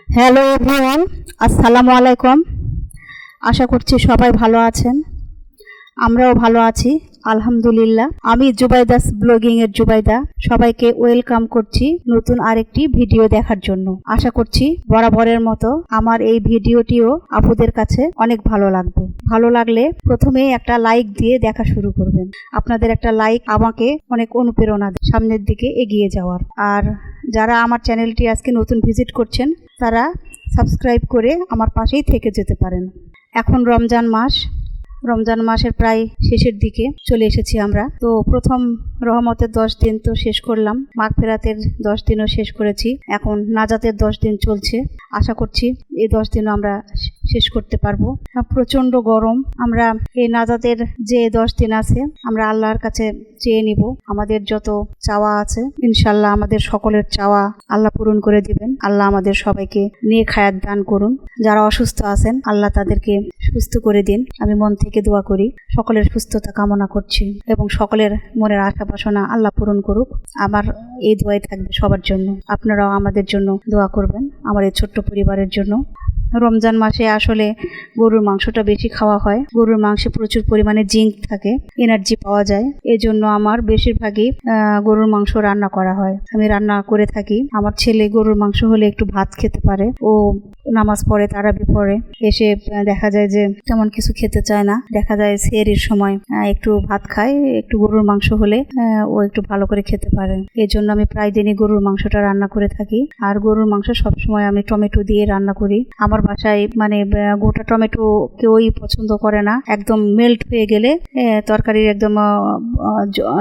Hello everyone, আসসালামু আলাইকুম। আশা করছি সবাই ভালো আছেন, আমরাও ভালো আছি আলহামদুলিল্লাহ। আমি জুবাইদাস ব্লগিং এর জুবাইদা সবাইকে ওয়েলকাম করছি নতুন আরেকটি ভিডিও দেখার জন্য। আশা করছি বরাবরের মতো আমার এই ভিডিওটিও আপুদের কাছে অনেক ভালো লাগবে। ভালো লাগলে প্রথমেই একটা লাইক দিয়ে দেখা শুরু করবেন। আপনাদের একটা লাইক আমাকে অনেক অনুপ্রেরণা দেয় সামনের দিকে এগিয়ে যাওয়ার। আর যারা আমার চ্যানেলটি আজকে নতুন ভিজিট করছেন তারা সাবস্ক্রাইব করে আমার পাশেই থেকে যেতে পারেন। এখন রমজান মাসের প্রায় শেষের দিকে চলে এসেছি আমরা। তো প্রথম রহমতের 10 দিন তো শেষ করলাম, মাগফিরাতের 10 দিনও শেষ করেছি, এখন নাজাতের 10 দিন চলছে। আশা করছি এই 10 দিনও আমরা শেষ করতে পারবো। প্রচন্ড গরম, আমরা এই নাজাতের যে 10 দিন আছে আমরা আল্লাহর কাছে চেয়ে নিব আমাদের যত চাওয়া আছে। ইনশাল্লাহ আমাদের সকলের চাওয়া আল্লাহ পূরণ করে দিবেন। আল্লাহ আমাদের সবাইকে নেক হায়াত দান করুন। যারা অসুস্থ আছেন আল্লাহ তাদেরকে সুস্থ করে দিন। আমি মন থেকে দোয়া করি, সকলের সুস্থতা কামনা করছি এবং সকলের মনের আশা বাসনা আল্লাহ পূরণ করুক। আমার এই দোয়াই থাকবে সবার জন্য। আপনারাও আমাদের জন্য দোয়া করবেন, আমার এই ছোট্ট পরিবারের জন্য। রমজান মাসে আসলে গরুর মাংসটা বেশি খাওয়া হয়। গরুর মাংসে প্রচুর পরিমাণে জিঙ্ক থাকে, এনার্জি পাওয়া যায়। এই জন্য আমার বেশিরভাগই গরুর মাংস রান্না করা হয়, আমি রান্না করে থাকি। আমার ছেলে গরুর মাংস হলে একটু ভাত খেতে পারে, ও নামাজ পড়ে, তারাবি পড়ে, এসে দেখা যায় যে তেমন কিছু খেতে চায় না। দেখা যায় সেহরির সময় একটু ভাত খায়, একটু গরুর মাংস হলে ও একটু ভালো করে খেতে পারে। এই জন্য আমি প্রায় দিনই গরুর মাংসটা রান্না করে থাকি। আর গরুর মাংস সবসময় আমি টমেটো দিয়ে রান্না করি। আমার বাসায় মানে গোটা টমেটো কেউই পছন্দ করে না, একদম মেল্ট হয়ে গেলে তরকারির একদম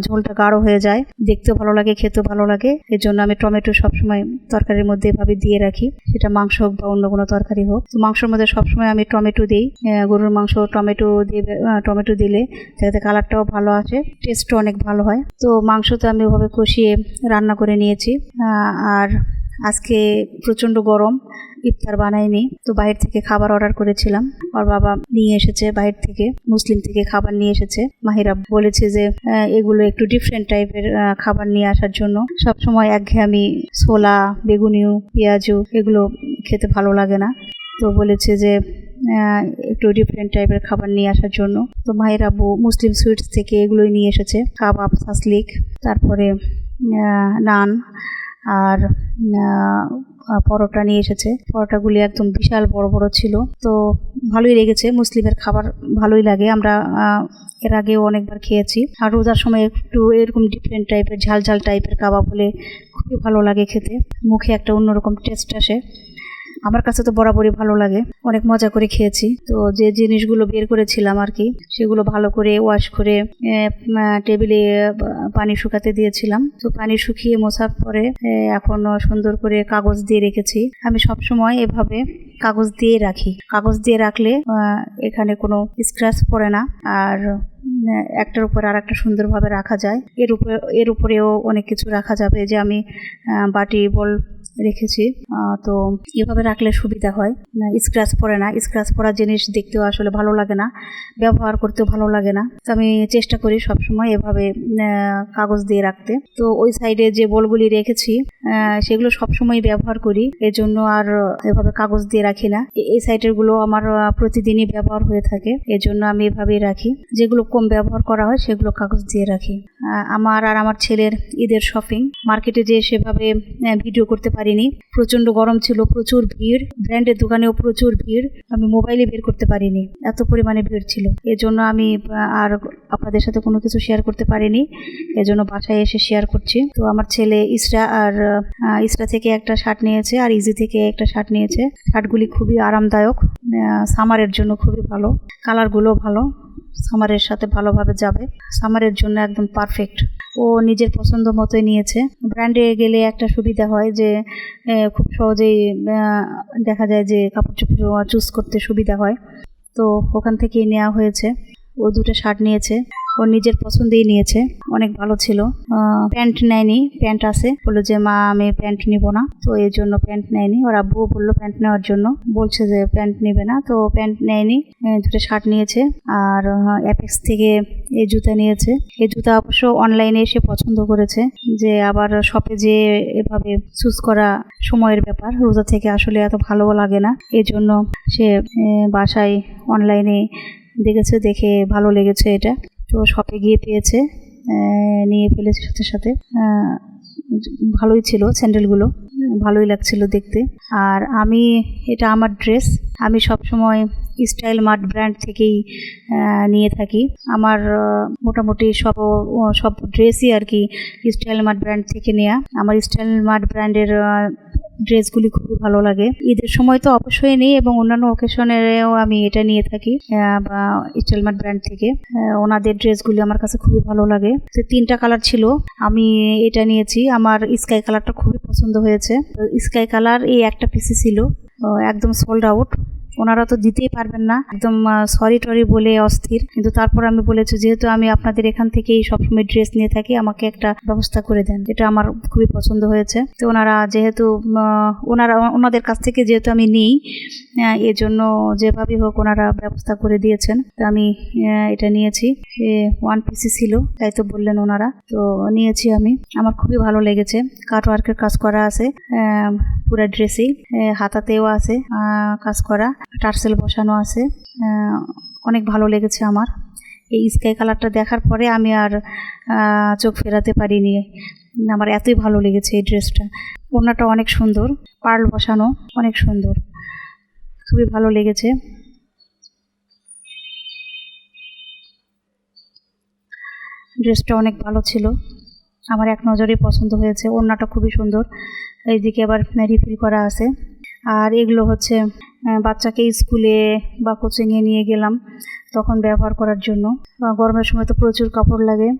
ঝোলটা গাঢ় হয়ে যায়, দেখতেও ভালো লাগে, খেতেও ভালো লাগে। এর জন্য আমি টমেটো সবসময় তরকারির মধ্যে এভাবে দিয়ে রাখি, সেটা মাংস হোক বা অন্য কোনো তরকারি হোক। তো মাংসের মধ্যে সবসময় আমি টমেটো দিই। গরুর মাংস টমেটো দিলে যাতে কালারটাও ভালো আসে, টেস্টও অনেক ভালো হয়। তো মাংসটা আমি ওভাবে কষিয়ে রান্না করে নিয়েছি। আর আজকে প্রচণ্ড গরম, ইফতার বানাইনি, তো বাইরে থেকে খাবার অর্ডার করেছিলাম। ওর বাবা নিয়ে এসেছে বাইরে থেকে, মুসলিম থেকে খাবার নিয়ে এসেছে। মাহিরা বলেছে যে এগুলো একটু ডিফারেন্ট টাইপের খাবার নিয়ে আসার জন্য। সবসময় একঘেয়েমি ছোলা, বেগুনিও, পেঁয়াজু এগুলো খেতে ভালো লাগে না, তো বলেছে যে একটু ডিফারেন্ট টাইপের খাবার নিয়ে আসার জন্য। তো মাহির আব্বু মুসলিম সুইটস থেকে এগুলোই নিয়ে এসেছে, কাবাব, সাসলিক, তারপরে নান আর পরোটা নিয়ে এসেছে। পরোটাগুলি একদম বিশাল বড় বড় ছিল, তো ভালোই লেগেছে। মুসলিমের খাবার ভালোই লাগে, আমরা এর আগেও অনেকবার খেয়েছি। আর রোজার সময় একটু এরকম ডিফারেন্ট টাইপের ঝাল ঝাল টাইপের কাবাব হলে খুবই ভালো লাগে খেতে, মুখে একটা অন্যরকম টেস্ট আসে। আমার কাছে তো বরাবরই ভালো লাগে, অনেক মজা করে খেয়েছি। তো যে জিনিসগুলো বের করেছিলাম আর কি, সেগুলো ভালো করে ওয়াশ করে টেবিলে পানি শুকাতে দিয়েছিলাম। তো পানি শুকিয়ে মোছার পরে এখন সুন্দর করে কাগজ দিয়ে রেখেছি। আমি সবসময় এভাবে কাগজ দিয়ে রাখি, কাগজ দিয়ে রাখলে এখানে কোনো স্ক্র্যাচ পড়ে না, আর একটার উপর আর একটা সুন্দরভাবে রাখা যায়। এর উপরেও অনেক কিছু রাখা যাবে, যে আমি বাটি বল রেখেছি। তো এভাবে রাখলে সুবিধা হয়, স্ক্র্যাচ পড়ে না। স্ক্র্যাচ পড়া জিনিস দেখতেও আসলে ভালো লাগে না, ব্যবহার করতেও ভালো লাগে না। তো আমি চেষ্টা করি সবসময় এভাবে কাগজ দিয়ে রাখতে। তো ওই সাইডে যে বলগুলি রেখেছি সেগুলো সবসময় ব্যবহার করি, এজন্য আর এভাবে কাগজ দিয়ে রাখি না। এই সাইডের গুলো আমার প্রতিদিনই ব্যবহার হয়ে থাকে, এজন্য আমি এভাবেই রাখি। যেগুলো কম ব্যবহার করা হয় সেগুলো কাগজ দিয়ে রাখি। আমার আর আমার ছেলের ঈদের শপিং, মার্কেটে যেয়ে সেভাবে ভিডিও করতে পারিনি, প্রচন্ড গরম ছিল, প্রচুর ভিড়, ব্র্যান্ডের দোকানেও প্রচুর ভিড়, আমি মোবাইলে বের করতে পারিনি, এত পরিমাণে ভিড় ছিল। এজন্য আমি আর আপনাদের সাথে কোনো কিছু শেয়ার করতে পারিনি, এজন্য বাসায় এসে শেয়ার করছি। তো আমার ছেলে ইসরা থেকে একটা শার্ট নিয়েছে আর ইজি থেকে একটা শার্ট নিয়েছে। শার্টগুলি খুবই আরামদায়ক, সামারের জন্য খুবই ভালো, কালারগুলো ভালো, সামারের সাথে ভালোভাবে যাবে, সামারের জন্য একদম পারফেক্ট। ও নিজের পছন্দ মতোই নিয়েছে। ব্র্যান্ডে গেলে একটা সুবিধা হয় যে খুব সহজেই দেখা যায় যে কাপড় চোপড় চুজ করতে সুবিধা হয়, তো ওখান থেকেই নেওয়া হয়েছে। ও দুটো শার্ট নিয়েছে, ও নিজের পছন্দেই নিয়েছে, অনেক ভালো ছিল। প্যান্ট নেয়নি, প্যান্ট আছে, বললো যে মা আমি প্যান্ট নিব না, তো এই জন্য প্যান্ট নেয়নি। ওর আব্বু বললো প্যান্ট নেওয়ার জন্য, বলছে যে প্যান্ট নেবে না, তো প্যান্ট নেয়নি, দুটো শার্ট নিয়েছে। আর অ্যাপেক্স থেকে এই জুতা নিয়েছে। এই জুতা অবশ্য অনলাইনে এসে পছন্দ করেছে, যে আবার শপে যে এভাবে চুজ করা সময়ের ব্যাপার, রোজা থেকে আসলে এত ভালো লাগে না, এই জন্য সে বাসায় অনলাইনে দেখেছে, দেখে ভালো লেগেছে এটা, তো শপে গিয়ে পেয়েছে, নিয়ে ফেলেছে সাথে সাথে। ভালোই ছিল, স্যান্ডেলগুলো ভালোই লাগছিল দেখতে। আর আমি এটা আমার ড্রেস, আমি সবসময় স্টাইল মার্ট ব্র্যান্ড থেকেই নিয়ে থাকি। আমার মোটামুটি সব ড্রেসই আর কি স্টাইল মার্ট ব্র্যান্ড থেকে নেওয়া। আমার স্টাইল মার্ট ব্র্যান্ডের ড্রেসগুলি খুবই ভালো লাগে। ঈদের সময় তো অবশ্যই নেই, এবং অন্যান্য অকেশনেও আমি এটা নিয়ে থাকি বা স্টাইল মার্ট ব্র্যান্ড থেকে। ওনাদের ড্রেসগুলি আমার কাছে খুবই ভালো লাগে। তো 3টা কালার ছিল, আমি এটা নিয়েছি। আমার স্কাই কালারটা খুবই পছন্দ হয়েছে। স্কাই কালার এই একটা পিসি ছিল, একদম সোল্ড আউট। ওনারা তো দিতেই পারবেন না, একদম সরি টরি বলে অস্থির, কিন্তু তারপর আমি বলেছি যেহেতু আমি আপনাদের এখান থেকেই সবসময় ড্রেস নিয়ে থাকি, আমাকে একটা ব্যবস্থা করে দেন। এটা আমার খুবই পছন্দ হয়েছে। তো ওনারা যেহেতু ওনাদের কাছ থেকে যেহেতু আমি নিই, এজন্য যেভাবে হোক ওনারা ব্যবস্থা করে দিয়েছেন। তো আমি এটা নিয়েছি, 1 পিসি ছিল, তাই তো বললেন ওনারা, তো নিয়েছি আমি। আমার খুবই ভালো লেগেছে। কাটওয়ার্কের কাজ করা আছে পুরো ড্রেসেই, হাতাতেও আছে কাজ করা, টার্সেল বসানো আছে। অনেক ভালো লেগেছে আমার। এই স্কাই কালারটা দেখার পরে আমি আর চোখ ফেরাতে পারিনি, আমার এতই ভালো লেগেছে এই ড্রেসটা। ওড়নাটা অনেক সুন্দর, পার্ল বসানো, অনেক সুন্দর, খুবই ভালো লেগেছে। ড্রেসটা অনেক ভালো ছিল, আমার এক নজরে পছন্দ হয়েছে। ওড়নাটা খুবই সুন্দর, এইদিকে আবার রিফিল করা আছে। আর এগুলো হচ্ছে বাচ্চাকে স্কুলে বা কোচিংয়ে নিয়ে গেলাম তখন ব্যবহার করার জন্য। গরমের সময় তো প্রচুর কাপড় লাগে,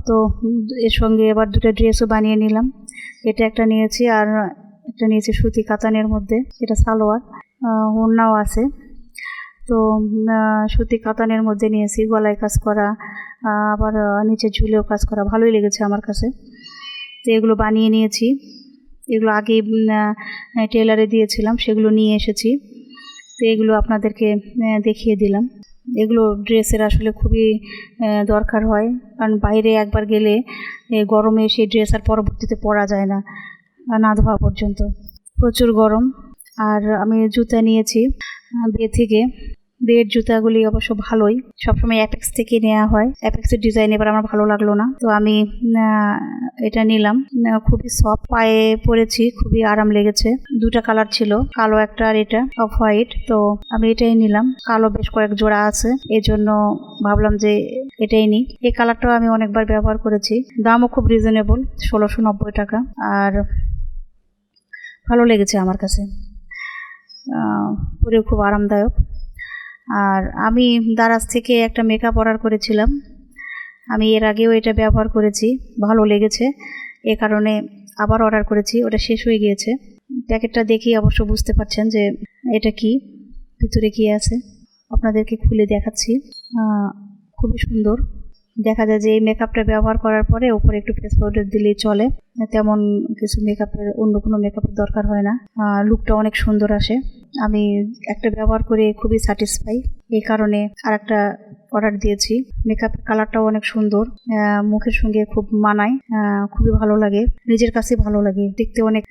তো এর সঙ্গে এবার 2টা ড্রেসও বানিয়ে নিলাম। এটা একটা নিয়েছি, আর একটা নিয়েছি সুতি কাতানের মধ্যে, এটা সালোয়ার, ওড়নাও আছে। তো সুতি কাতানের মধ্যে নিয়েছি, গলায় কাজ করা, আবার নিচে ঝুলেও কাজ করা, ভালোই লেগেছে আমার কাছে। তো এগুলো বানিয়ে নিয়েছি, এগুলো আগে টেলারে দিয়েছিলাম, সেগুলো নিয়ে এসেছি। তো এগুলো আপনাদেরকে দেখিয়ে দিলাম। এগুলো ড্রেসের আসলে খুবই দরকার হয়, কারণ বাইরে একবার গেলে গরমে সেই ড্রেস আর পরবর্তীতে পরা যায় না, না ধোয়া পর্যন্ত, প্রচুর গরম। আর আমি জুতা নিয়েছি বের জুতাগুলি অবশ্য ভালোই, সবসময় অ্যাপেক্স থেকে নেওয়া হয়। অ্যাপেক্সের ডিজাইন এবার আমার ভালো লাগলো না, তো আমি এটা নিলাম। খুবই সফট, পায়ে পরেছি, খুবই আরাম লেগেছে। 2টা কালার ছিল, কালো একটা আর এটা অফ হোয়াইট, তো আমি এটাই নিলাম। কালো বেশ কয়েক জোড়া আছে, এই জন্য ভাবলাম যে এটাই নিই। এই কালারটাও আমি অনেকবার ব্যবহার করেছি, দামও খুব রিজনেবল, 1690 টাকা, আর ভালো লেগেছে আমার কাছে, পরে খুব আরামদায়ক। আর আমি দারাজ থেকে একটা মেকআপ অর্ডার করেছিলাম, আমি এর আগেও এটা ব্যবহার করেছি, ভালো লেগেছে, এ কারণে আবার অর্ডার করেছি। ওটা শেষ হয়ে গিয়েছে। প্যাকেটটা দেখেই অবশ্য বুঝতে পারছেন যে এটা কি, ভিতরে কি আছে, আপনাদেরকে খুলে দেখাচ্ছি। খুবই সুন্দর দেখা যায় যে এই মেকআপটা ব্যবহার করার পরে উপরে একটু ফেস পাউডার দিলেই চলে, তেমন কিছু অন্য কোনো মেকআপের দরকার হয় না। লুকটা অনেক সুন্দর আসে। আমি একটা ব্যবহার করে খুবই স্যাটিসফাই, এই কারণে আর একটা অর্ডার দিয়েছি। মেকআপের কালারটাও অনেক সুন্দর, মুখের সঙ্গে খুব মানায়, খুবই ভালো লাগে, নিজের কাছে ভালো লাগে, দেখতে অনেক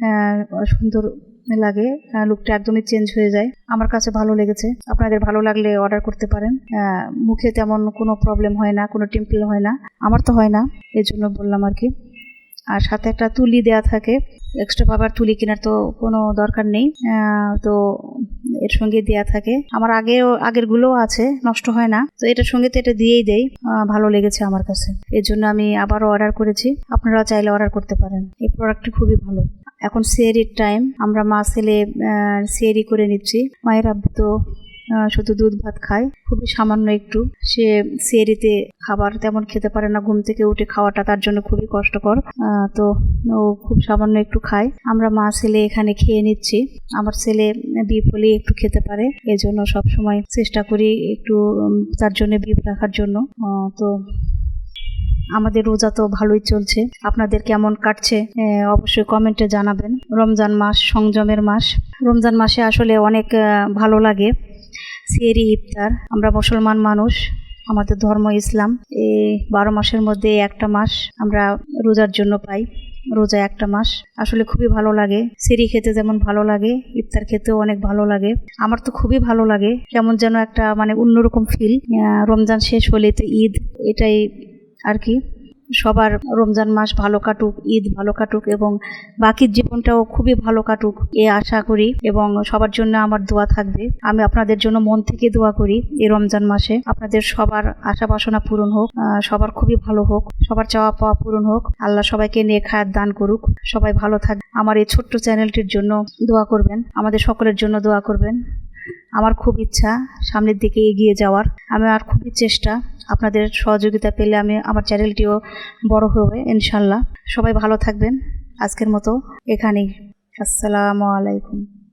সুন্দর লাগে, লুকটা একদমই চেঞ্জ হয়ে যায়। আমার কাছে ভালো লেগেছে, আপনাদের ভালো লাগলে অর্ডার করতে পারেন। মুখে তেমন কোনো প্রবলেম হয় না, কোনো টিম্পল হয় না, আমার তো হয় না, এই জন্য বললাম আর কি। আর সাথে একটা তুলি দেয়া থাকে, এক্সট্রা আবার তুলি কেনার তো কোনো দরকার নেই, তো এর সঙ্গে দেয়া থাকে। আমার আগেরগুলোও আছে, নষ্ট হয় না, তো এটার সঙ্গে তো এটা দিয়েই দেয়, ভালো লেগেছে আমার কাছে, এর জন্য আমি আবারও অর্ডার করেছি। আপনারা চাইলে অর্ডার করতে পারেন, এই প্রোডাক্টটি খুবই ভালো। এখন সেহরির টাইম, আমরা মা ছেলে সেহরি করে নিচ্ছি। মায়ের আব্বু তো শুধু দুধ ভাত খায়, খুবই সামান্য একটু। সে সেহরিতে খাবার তেমন খেতে পারে না, ঘুম থেকে উঠে খাওয়াটা তার জন্য খুবই কষ্টকর। তো ও খুব সামান্য একটু খায়। আমরা মা ছেলে এখানে খেয়ে নিচ্ছি। আমার ছেলে বিফ হলে একটু খেতে পারে, এজন্য সবসময় চেষ্টা করি একটু তার জন্য বিফ রাখার জন্য। তো আমাদের রোজা তো ভালোই চলছে। আপনাদের কেমন কাটছে অবশ্যই কমেন্টে জানাবেন। রমজান মাস সংযমের মাস। রমজান মাসে আসলে অনেক ভালো লাগে। সেহরি ইফতার, আমরা মুসলমান মানুষ, আমাদের ধর্ম ইসলাম। এই 12 মাসের মধ্যে একটা মাস আমরা রোজার জন্য পাই। রোজা একটা মাস আসলে খুবই ভালো লাগে। সেহরি খেতে যেমন ভালো লাগে, ইফতার খেতেও অনেক ভালো লাগে। আমার তো খুবই ভালো লাগে, কেমন যেন একটা মানে অন্যরকম ফিল। রমজান শেষ হলে তো ঈদ, এটাই আর কি। সবার রমজান মাস ভালো কাটুক, ঈদ ভালো কাটুক এবং বাকি জীবনটাও খুবই ভালো কাটুক এ আশা করি, এবং সবার জন্য আমার দোয়া থাকবে। আমি আপনাদের জন্য মন থেকে দোয়া করি এই রমজান মাসে আপনাদের সবার আশা বাসনা পূরণ হোক, সবার খুবই ভালো হোক, সবার চাওয়া পাওয়া পূরণ হোক। আল্লাহ সবাইকে নেক হায়াত দান করুক, সবাই ভালো থাকবে। আমার এই ছোট্ট চ্যানেলটির জন্য দোয়া করবেন, আমাদের সকলের জন্য দোয়া করবেন। আমার খুব ইচ্ছা সামনের দিকে এগিয়ে যাওয়ার, আমার খুবই চেষ্টা। আপনাদের সহযোগিতা পেলে আমার চ্যানেলটিও বড় হবে ইনশাল্লাহ। সবাই ভালো থাকবেন। আজকের মতো এখানেই। আসসালামু আলাইকুম।